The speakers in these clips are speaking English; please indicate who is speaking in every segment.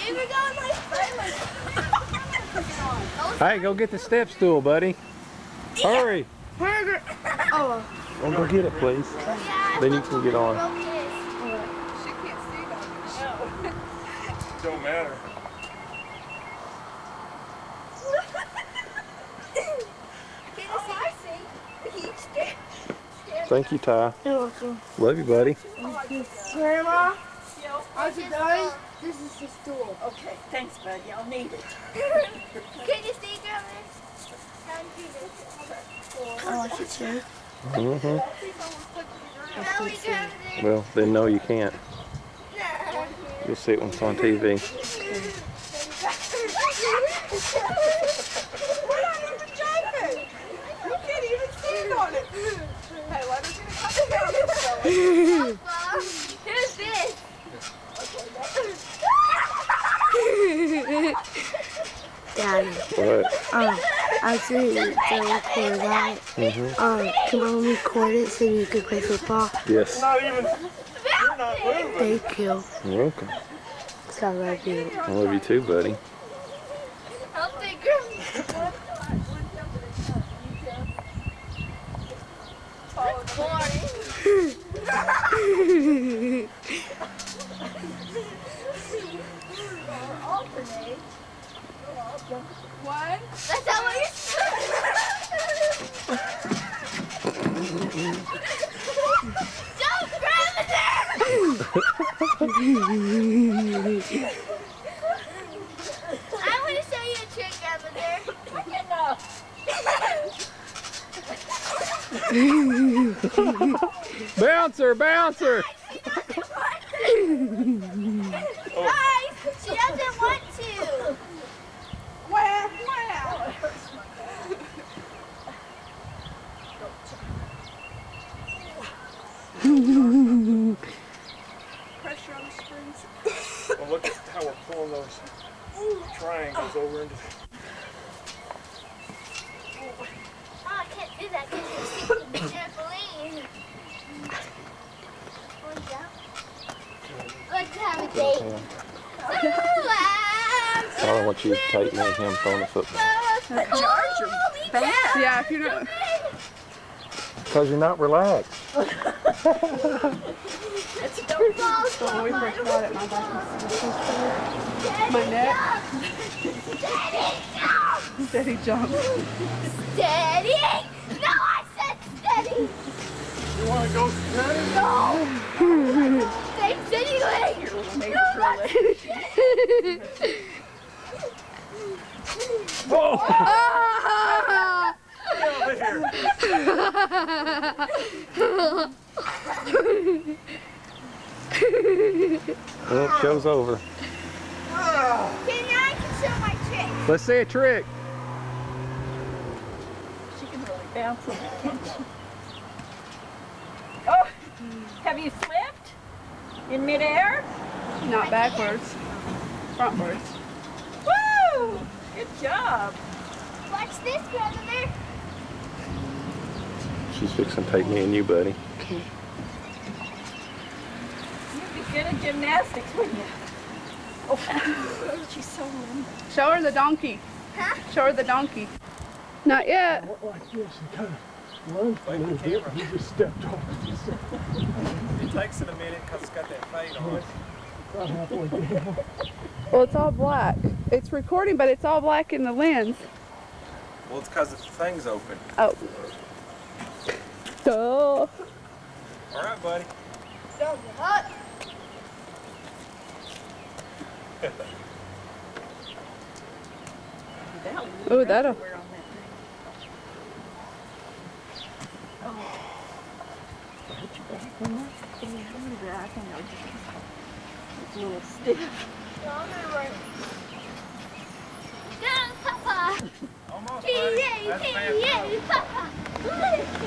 Speaker 1: We were going like
Speaker 2: Hey, go get the step stool, buddy. Hurry.
Speaker 1: Oh.
Speaker 2: Well, go get it, please.
Speaker 1: Yeah,
Speaker 2: Then you can get on.
Speaker 3: She can't see that.
Speaker 4: Don't matter.
Speaker 2: Thank you, Ty.
Speaker 1: You're welcome.
Speaker 2: Love you, buddy.
Speaker 1: Grandma,
Speaker 3: How's
Speaker 1: it done? This is the stool.
Speaker 3: Okay, thanks, buddy. I'll need it.
Speaker 1: Can you see, Grandma? I want you to.
Speaker 2: Mm-hmm.
Speaker 1: Now we grab it.
Speaker 2: Well, then no, you can't. You'll see it when it's on TV.
Speaker 3: We're not even jumping. You can't even stand on it. Hey, let her get a couple down.
Speaker 1: Who's this? Daddy,
Speaker 2: What?
Speaker 1: I see the record, right?
Speaker 2: Mm-hmm.
Speaker 1: Can I record it so you can play football?
Speaker 2: Yes.
Speaker 4: Not even. You're not moving.
Speaker 1: Thank you.
Speaker 2: You're welcome.
Speaker 1: I love you.
Speaker 2: I love you too, buddy.
Speaker 1: I'll take her.
Speaker 3: One.
Speaker 1: That's how we Don't grab it there! I want to show you a trick, Grandma there.
Speaker 2: Bouncer, bouncer!
Speaker 1: Guys, she doesn't want to.
Speaker 3: Wow. Pressure on the springs.
Speaker 4: Well, look at how we're pulling those triangles over into.
Speaker 1: Oh, I can't do that because you're sticking the trampoline. Let's have a date.
Speaker 2: I don't want you to take me and him throwing the football.
Speaker 3: That charger fast. Yeah, if you're not.
Speaker 2: Because you're not relaxed.
Speaker 3: It's when we first got it, my back was so sore. My neck. Steady jump.
Speaker 1: Steady! No, I said steady!
Speaker 4: You want to go steady?
Speaker 1: No! Thanks anyway!
Speaker 3: Your little neighbor girl.
Speaker 2: Oh!
Speaker 4: Get over here.
Speaker 2: Well, show's over.
Speaker 1: I can show my trick.
Speaker 2: Let's see a trick.
Speaker 3: She can really bounce on it, can't she? Oh, have you flipped in midair? Not backwards, frontwards. Woo! Good job.
Speaker 1: Watch this, Grandmother.
Speaker 2: She's fixing to take me and you, buddy.
Speaker 1: Okay.
Speaker 3: You'd be good at gymnastics, wouldn't you? Oh, she's so limber.
Speaker 5: Show her the donkey.
Speaker 1: Huh?
Speaker 5: Show her the donkey. Not yet.
Speaker 4: Like this and kind of lunge a little bit. He just stepped off.
Speaker 6: It takes it a minute because it's got that fade on it.
Speaker 4: About halfway down.
Speaker 5: Well, it's all black. It's recording, but it's all black in the lens.
Speaker 6: Well, it's because the thing's open.
Speaker 5: Oh. Duh.
Speaker 6: All right, buddy.
Speaker 1: Don't get hot.
Speaker 5: Oh, that'll.
Speaker 3: Wear on that thing. Oh. Yeah, I think I'll just it's a little stiff.
Speaker 1: Go, Papa.
Speaker 6: Almost,
Speaker 1: Yay,
Speaker 6: buddy. That's
Speaker 1: yay,
Speaker 6: fast.
Speaker 1: yay, Papa.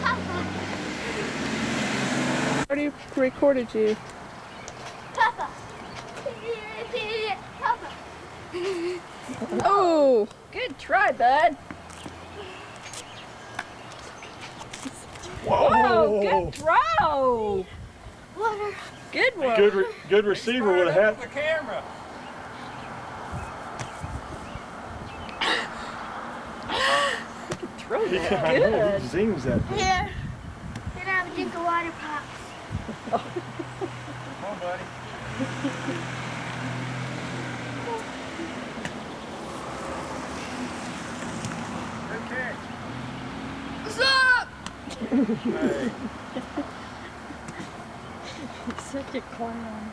Speaker 1: Papa.
Speaker 5: Already recorded you.
Speaker 1: Papa. Papa.
Speaker 5: Oh.
Speaker 3: Good try, bud.
Speaker 4: Whoa!
Speaker 3: Whoa, good throw.
Speaker 1: Water.
Speaker 3: Good one.
Speaker 4: Good receiver would have had.
Speaker 6: The camera.
Speaker 7: really
Speaker 4: Yeah,
Speaker 7: that
Speaker 4: I know,
Speaker 7: good.
Speaker 4: he zings that thing.
Speaker 1: Here. Then I have a drink of water pops.
Speaker 6: Come on, buddy. Okay.
Speaker 1: What's up?
Speaker 6: Hey.
Speaker 7: He's such a clown.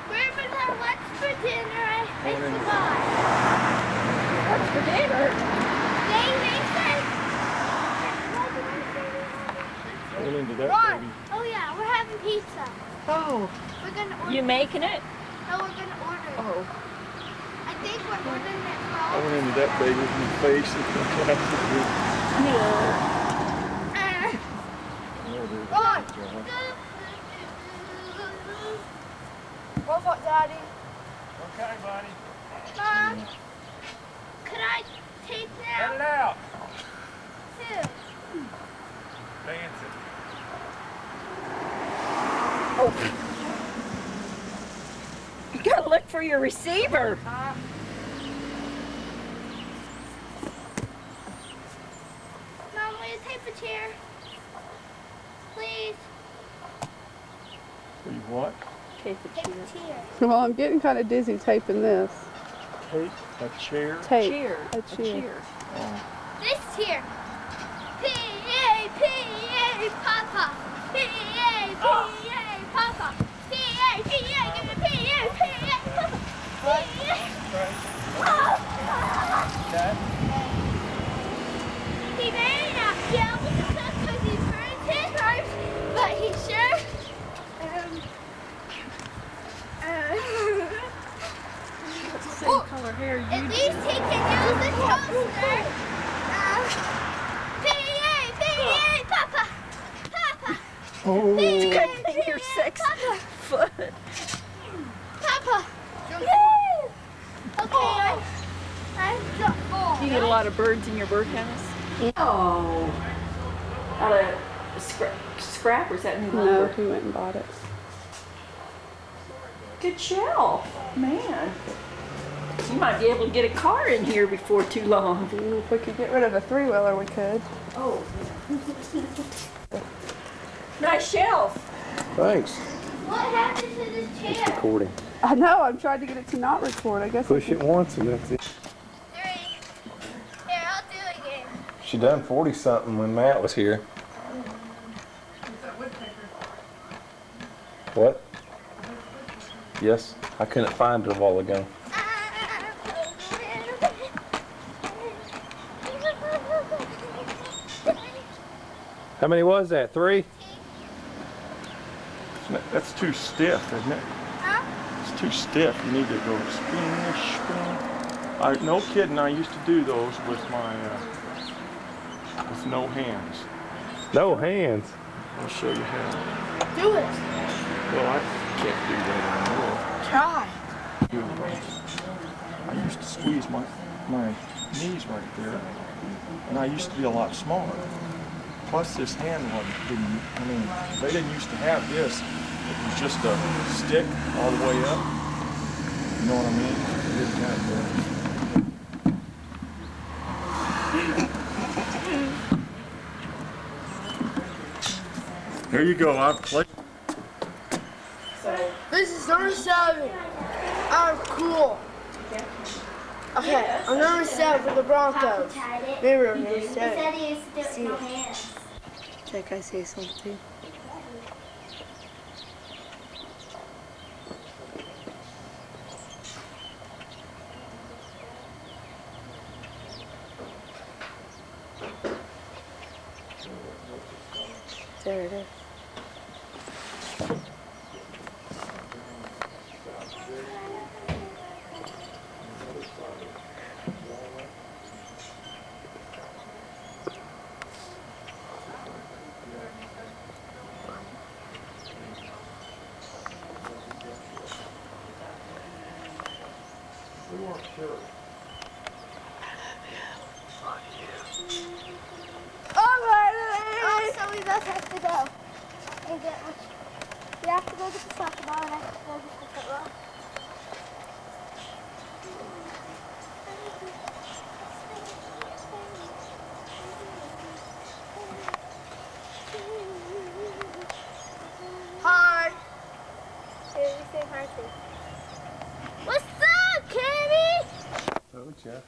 Speaker 1: We're gonna have lunch for dinner at Savant.
Speaker 7: What's for dinner?
Speaker 1: They said.
Speaker 4: Going into that
Speaker 1: Ron.
Speaker 4: baby.
Speaker 1: Oh yeah, we're having pizza.
Speaker 7: Oh,
Speaker 1: We're gonna order.
Speaker 7: you making it?
Speaker 1: No, we're gonna order.
Speaker 7: Oh.
Speaker 1: I think we're ordering it for
Speaker 4: I
Speaker 1: all.
Speaker 4: went into that baby in the face and fantastic.
Speaker 1: Ron. What's up, Daddy?
Speaker 6: Okay, buddy.
Speaker 1: Mom, could I take
Speaker 6: Let it
Speaker 1: now?
Speaker 6: out.
Speaker 1: Two.
Speaker 6: Dance it.
Speaker 7: You gotta look for your receiver.
Speaker 1: Mom, will you tape a chair? Please.
Speaker 4: Will you what?
Speaker 7: Tape a
Speaker 1: Tape
Speaker 7: chair.
Speaker 1: a chair.
Speaker 5: Well, I'm getting kind of dizzy taping this.
Speaker 4: Tape a chair?
Speaker 5: Tape.
Speaker 7: Cheer.
Speaker 5: A
Speaker 7: A
Speaker 5: cheer.
Speaker 7: cheer.
Speaker 1: This chair. P-A-P-A, Papa. P-A-P-A, Papa. P-A-P-A, give me P-A-P-A, Papa.
Speaker 6: Dad?
Speaker 1: He may not be able to cook because he burns his arms, but he sure.
Speaker 7: Same color hair you
Speaker 1: At
Speaker 7: do.
Speaker 1: least he can use the toaster. P-A, Papa. Papa.
Speaker 4: Oh,
Speaker 7: You couldn't clean your sexy
Speaker 1: Papa.
Speaker 7: foot.
Speaker 1: Papa. Okay, I'm
Speaker 7: Do you get a lot of birds in your birdhouse? Oh. Out of scrap or is that new
Speaker 5: No,
Speaker 7: lumber?
Speaker 5: he went and bought it.
Speaker 7: Good shelf. Man. You might be able to get a car in here before too long.
Speaker 5: If we could get rid of a three-wheeler, we could.
Speaker 7: Oh. Nice shelf.
Speaker 2: Thanks.
Speaker 1: What happened to this chair?
Speaker 2: Recording.
Speaker 5: I know, I'm trying to get it to not record. I guess.
Speaker 2: Push it once and that's it.
Speaker 1: 3. Here, I'll do it again.
Speaker 2: She done 40 something when Matt was here. What? Yes, I couldn't find it a while ago. How many was that? 3?
Speaker 4: that's too stiff, isn't it? It's too stiff. You need to go spin. No kidding, I used to do those with my, with no hands.
Speaker 2: No hands.
Speaker 4: I'll show you how.
Speaker 1: Do it.
Speaker 4: Well, I can't do that anymore.
Speaker 1: Try.
Speaker 4: I used to squeeze my knees right there, and I used to be a lot smaller. Plus, this hand one they didn't used to have this. It was just a stick all the way up. You know what I mean? They didn't have that. There you go. I've played.
Speaker 8: This is number 7. I'm cool. Okay, I'm number 7 for the Broncos. Remember, I'm number 7.
Speaker 1: Said he used to do it with no hands.
Speaker 8: Check, I say something. There it is.
Speaker 1: Oh, so we both have to go and get what you have to go get the soccer ball and I have to go get the football. Maybe say hi to. What's up, Kenny?
Speaker 6: Oh, Jeff.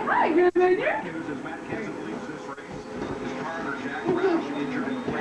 Speaker 5: Hi, good man.
Speaker 9: Matt Kenseth leads this race. His partner Jack Roush injured in